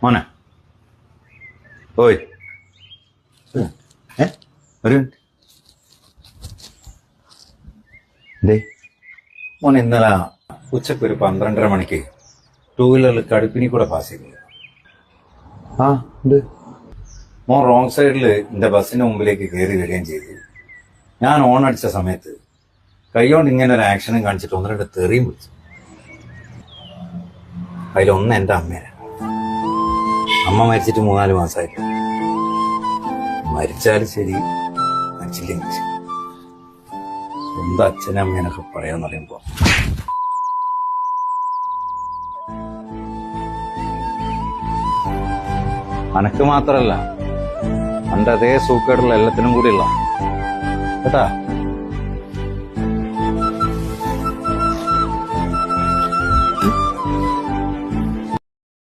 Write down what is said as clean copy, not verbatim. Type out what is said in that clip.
മോനെ ഓയ് ഒരു ദേ മോൻ ഇന്നലെ ഉച്ചക്ക് ഒരു 12:30 മണിക്ക് 2 വീലറിൽ കടുപ്പിനി കൂടെ പാസ് ചെയ്തു. ആ ഉണ്ട്. മോൻ റോങ് സൈഡിൽ എന്റെ ബസ്സിന്റെ മുമ്പിലേക്ക് കയറി വരികയും ചെയ്തു. ഞാൻ ഓൺ അടിച്ച സമയത്ത് കൈകൊണ്ട് ഇങ്ങനെ ഒരു ആക്ഷനും കാണിച്ചിട്ട് 1-2 തെറിയും വിളിച്ചു. അതിലൊന്ന് എന്റെ അമ്മേനെ. അമ്മ മരിച്ചിട്ട് 3-4 മാസമായിട്ട്. മരിച്ചാലും ശരി മരിച്ചില്ലെങ്കിൽ ശരി സ്വന്തം അച്ഛനും അമ്മേനൊക്കെ പറയാന്ന് പറയുമ്പോ അനക്ക് മാത്രല്ല എന്റെ അതേ സൂക്കേടുള്ള എല്ലാത്തിനും കൂടിയുള്ള കേട്ടാ.